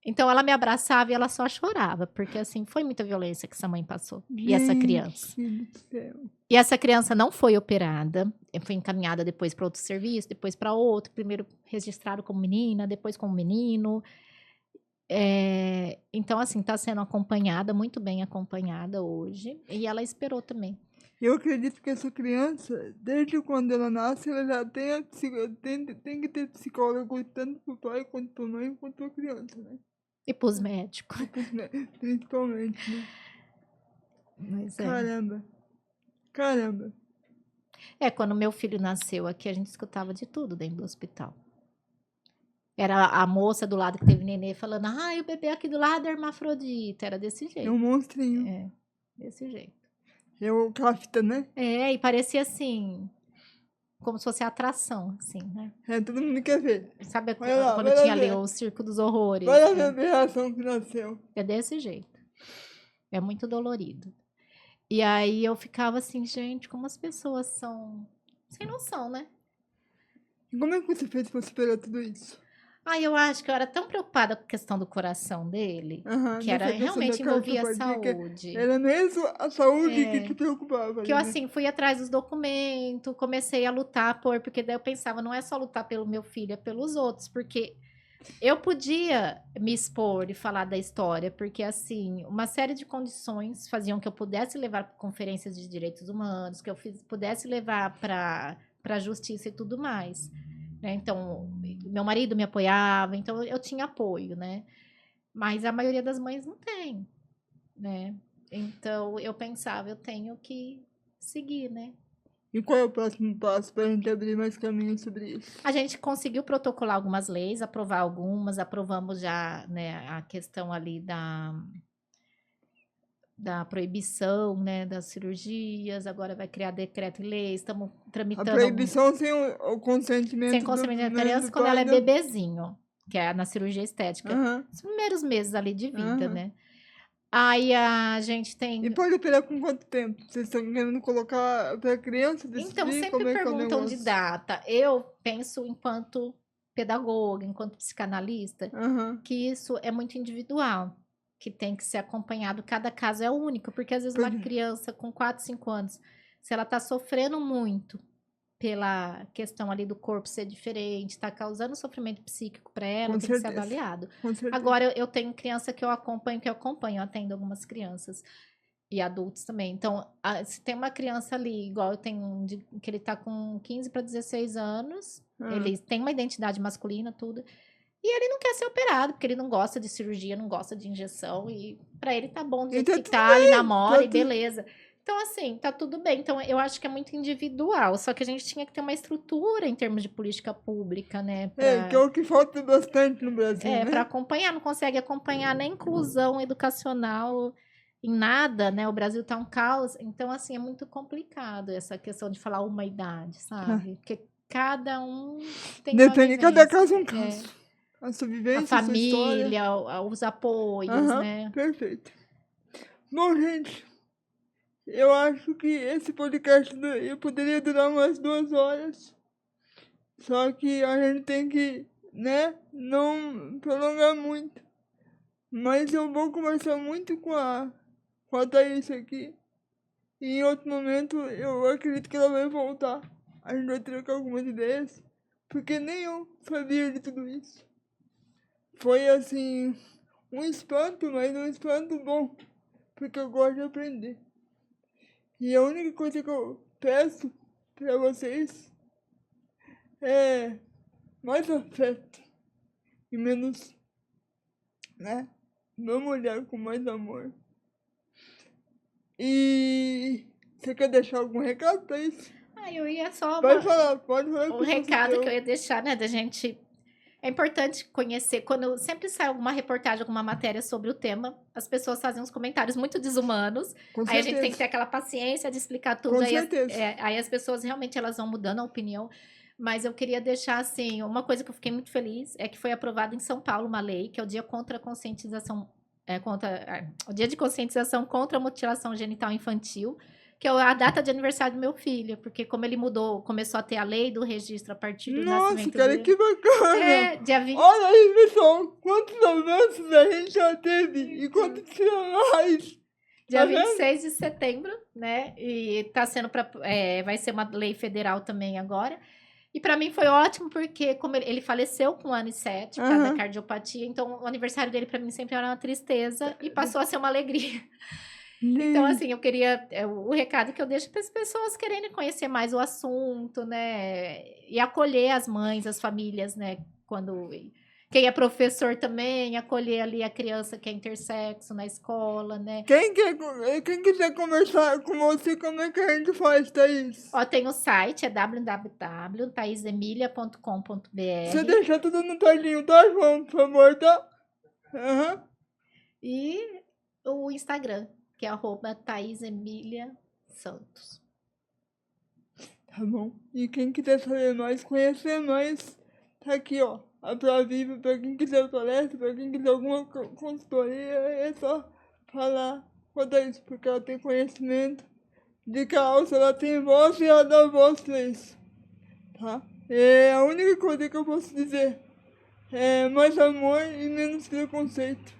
Então, ela me abraçava e ela só chorava, porque, assim, foi muita violência que essa mãe passou. E essa criança. Gente do céu. E essa criança não foi operada, foi encaminhada depois para outro serviço, depois para outro, primeiro registrado como menina, depois como menino. Então, assim, está sendo acompanhada, muito bem acompanhada hoje, e ela esperou também. Eu acredito que essa criança, desde quando ela nasce, ela já tem que ter psicólogo tanto para o pai, quanto para a mãe, quanto para a criança, né? E para os médicos. Principalmente, né? Mas Caramba. quando meu filho nasceu aqui, a gente escutava de tudo dentro do hospital. Era a moça do lado que teve nenê falando, o bebê aqui do lado é hermafrodita. Era desse É um jeito. monstrinho. Desse jeito. É o Kafta, né? E parecia assim, como se fosse atração, assim, né? Todo mundo quer ver. Sabe Vai lá, quando vai lá tinha ali ver. o Circo dos Horrores? Olha a minha reação que nasceu. É desse jeito. É muito dolorido. E aí eu ficava assim, gente, como as pessoas são sem noção, né? E como é que você fez para superar tudo isso? Eu acho que eu era tão preocupada com a questão do coração dele, que era nessa questão realmente da envolvia a cardiopatia, saúde. era mesmo a saúde que te preocupava. Que eu, né? assim, fui atrás dos documentos, comecei a lutar porque daí eu pensava, não é só lutar pelo meu filho, é pelos outros, porque eu podia me expor e falar da história, porque, assim, uma série de condições faziam que eu pudesse levar para conferências de direitos humanos, que eu pudesse levar para a justiça e tudo mais, né? Então, meu marido me apoiava, então eu tinha apoio, né? Mas a maioria das mães não tem, né? Então, eu pensava, eu tenho que seguir, né? E qual é o próximo passo para a gente abrir mais caminhos sobre isso? A gente conseguiu protocolar algumas leis, aprovar algumas, aprovamos já, né, a questão ali da proibição, né, das cirurgias, agora vai criar decreto e lei, estamos A tramitando proibição sem o consentimento sem consentimento da criança do quando pai, ela é né? bebezinho, que é na cirurgia estética, Aham. os primeiros meses ali de vida, Aham. né? Aí a gente tem... E pode operar com quanto tempo? Vocês estão querendo colocar para a criança Então, decidir sempre como é que é o perguntam de negócio? data. Eu penso enquanto pedagoga, enquanto psicanalista, Aham. que isso é muito individual, que tem que ser acompanhado, cada caso é único, porque às vezes uma Pois é. criança com 4, 5 anos, se ela está sofrendo muito pela questão ali do corpo ser diferente, está causando sofrimento psíquico para ela, Com tem que ser certeza. avaliado. Com certeza. Agora, eu tenho criança que eu acompanho, eu atendo algumas crianças e adultos também. Então, se tem uma criança ali, igual eu tenho um que ele tá com 15 para 16 anos, ele tem uma identidade masculina, tudo, e ele não quer ser operado, porque ele não gosta de cirurgia, não gosta de injeção, e para ele tá bom do jeito Então, que tá, ele namora tá e beleza. Então, assim, tá tudo bem. Então, eu acho que é muito individual, só que a gente tinha que ter uma estrutura em termos de política pública, né? Que é o que falta bastante no Brasil, né? Para acompanhar, não consegue acompanhar nem inclusão educacional em nada, né? O Brasil tá um caos, então, assim, é muito complicado essa questão de falar uma idade, sabe? Porque cada um tem uma Depende, cada vivência. caso é um caso. A sua vivência, A a sua história. família, os apoios, Aham, né? perfeito. Bom, gente, eu acho que esse podcast eu poderia durar umas 2 horas. Só que a gente tem que, né, não prolongar muito. Mas eu vou conversar muito com a Thaís aqui. E em outro momento eu acredito que ela vai voltar. A gente vai trocar algumas ideias. Porque nem eu sabia de tudo isso. Foi assim, um espanto, mas um espanto bom. Porque eu gosto de aprender. E a única coisa que eu peço para vocês é mais afeto e menos, né? Vamos olhar com mais amor. E você quer deixar algum recado pra isso? Eu ia só... Pode falar O que recado você que eu ia deixar, né, da gente... É importante conhecer, quando sempre sai alguma reportagem, alguma matéria sobre o tema, as pessoas fazem uns comentários muito desumanos. Com Aí a gente tem que certeza. ter aquela paciência de explicar tudo. Com Aí certeza. aí as pessoas realmente elas vão mudando a opinião. Mas eu queria deixar, assim, uma coisa que eu fiquei muito feliz é que foi aprovada em São Paulo uma lei, que é o Dia contra a Conscientização, o Dia de Conscientização contra a Mutilação Genital Infantil, que é a data de aniversário do meu filho, porque como ele começou a ter a lei do registro a partir do Nossa, nascimento cara, dele. que bacana! É, dia 20. Olha aí, pessoal, quantos avanços a gente já teve e quantos será mais. Dia Tá vendo? 26 de setembro, né? E tá sendo vai ser uma lei federal também agora. E para mim foi ótimo, porque como ele faleceu com 1 ano e 7, por causa da Aham. cardiopatia, então o aniversário dele para mim sempre era uma tristeza e passou a ser uma alegria. Então, assim, eu queria. O recado que eu deixo para as pessoas querendo conhecer mais o assunto, né? E acolher as mães, as famílias, né? Quando. Quem é professor também, acolher ali a criança que é intersexo na escola, né? Quem quiser conversar com você, como é que a gente faz, Thaís? Ó, tem o site, é www.taisemilia.com.br. Você deixa tudo no tadinho, tá, João? Por favor, tá? Aham. E o Instagram, que é @ThaisEmiliaSantos. Tá bom. E quem quiser saber mais, conhecer mais, tá aqui, ó. A Pra Viva, pra quem quiser palestra, pra quem quiser alguma consultoria, é só falar com a Thaís, porque ela tem conhecimento de causa, ela tem voz e ela dá voz pra isso, tá? É a única coisa que eu posso dizer. É mais amor e menos preconceito.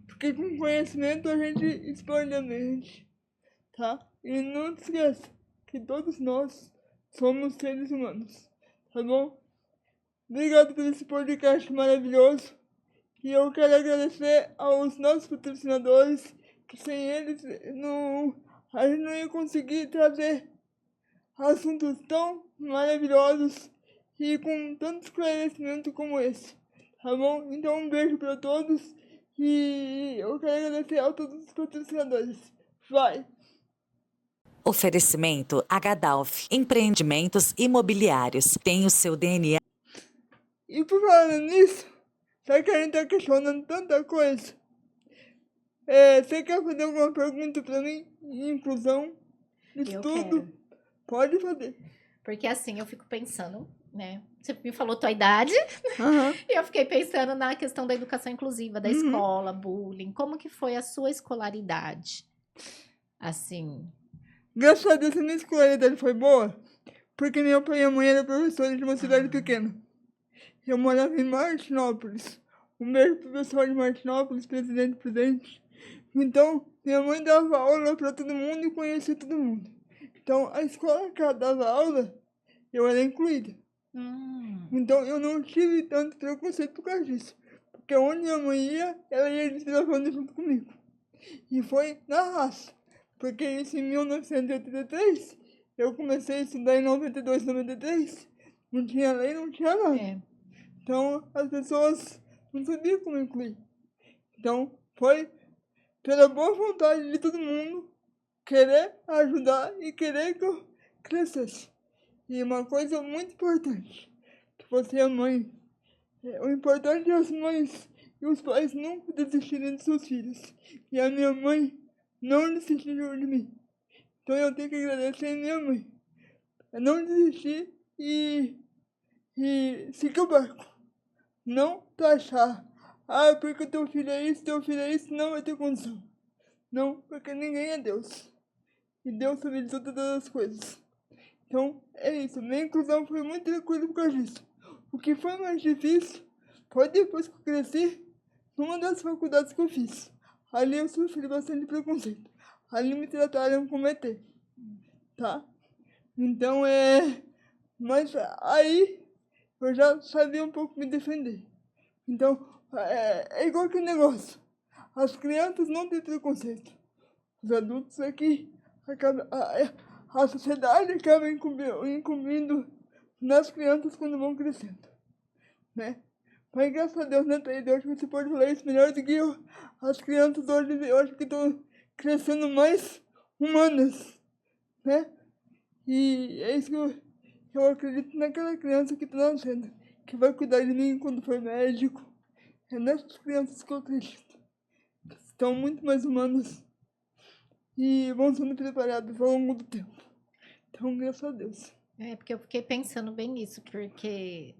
Porque com conhecimento a gente expande a mente, tá? E não se esqueça que todos nós somos seres humanos, tá bom? Obrigado por esse podcast maravilhoso. E eu quero agradecer aos nossos patrocinadores, que sem eles a gente não ia conseguir trazer assuntos tão maravilhosos e com tanto esclarecimento como esse, tá bom? Então um beijo para todos e eu quero agradecer a todos os patrocinadores. Vai! Oferecimento H-Dalf, empreendimentos imobiliários. Tem o seu DNA. E por falar nisso, já que a gente tá questionando tanta coisa, você quer fazer alguma pergunta para mim? Inclusão? Eu Estudo? quero. Pode fazer. Porque assim, eu fico pensando, né? Você me falou tua idade, Aham. e eu fiquei pensando na questão da educação inclusiva, da Uhum. escola, bullying. Como que foi a sua escolaridade? Assim, Graças a Deus a minha escolaridade foi boa, porque meu pai e minha mãe eram professores de uma cidade pequena. Eu morava em Martinópolis. Um beijo pro pessoal de Martinópolis, presidente Prudente. Então, minha mãe dava aula para todo mundo e conhecia todo mundo. Então, a escola que ela dava aula, eu era incluída. Então, eu não tive tanto preconceito por causa disso. Porque onde minha mãe ia, ela ia desbravando junto comigo. E foi na raça. Porque isso em 1983, eu comecei a estudar em 92, 93. Não tinha lei, não tinha nada. é. Então, as pessoas não sabiam como incluir. Então, foi pela boa vontade de todo mundo querer ajudar e querer que eu crescesse. E uma coisa muito importante, que você é mãe. O importante é as mães e os pais nunca desistirem de seus filhos. E a minha mãe não desistiu de mim. Então eu tenho que agradecer a minha mãe. Eu não desistir e seguir o barco. Não taxar. Ah, porque teu filho é isso, não vai ter condição. Não, porque ninguém é Deus. E Deus sabe de todas as coisas. Então, é isso. Minha inclusão foi muito tranquila por causa disso. O que foi mais difícil foi depois que eu cresci, numa das faculdades que eu fiz. Ali eu sofri bastante preconceito. Ali me trataram como ET. Tá? Então, Mas aí eu já sabia um pouco me defender. Então, é igual aquele negócio. As crianças não têm preconceito. Os adultos aqui, a sociedade acaba incumbindo nas crianças quando vão crescendo, né? Mas graças a Deus, né, Thaís? Eu acho que você pode falar isso melhor do que eu. As crianças hoje, eu acho que estão crescendo mais humanas, né? E é isso que eu acredito naquela criança que está nascendo, que vai cuidar de mim quando for médico. É nessas crianças que eu acredito. Estão muito mais humanas e vão sendo preparadas ao longo do tempo. Então, graças a Deus. Porque eu fiquei pensando bem nisso, porque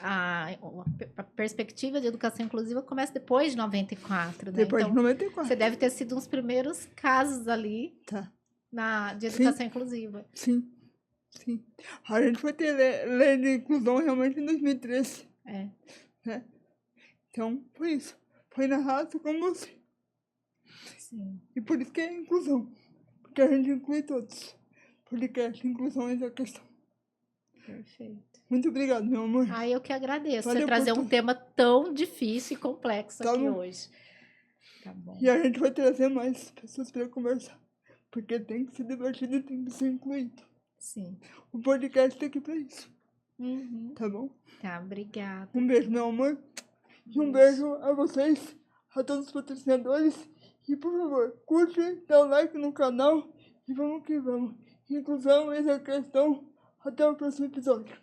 a perspectiva de educação inclusiva começa depois de 94, né? Depois de Então, 94. você deve ter sido um dos primeiros casos ali Tá. de educação inclusiva. Sim. Sim. A gente foi ter lei de inclusão realmente em 2013. É. Né? Então, foi isso. Foi na raça com você. Sim. E por isso que é inclusão. Porque a gente inclui todos. Podcast, inclusão é essa questão. Perfeito. Muito obrigado, meu amor. Eu que agradeço. Valeu Você trazer por um tema tão difícil e complexo Tá aqui bom. hoje. Tá bom. E a gente vai trazer mais pessoas para conversar. Porque tem que ser divertido e tem que ser incluído. Sim. O podcast tá aqui para isso. Uhum. Tá bom? Tá, obrigada. Um beijo, meu amor. E um beijo a vocês, a todos os patrocinadores. E por favor, curte, dá um like no canal e vamos que vamos. Inclusão, essa é a questão. Até o próximo episódio.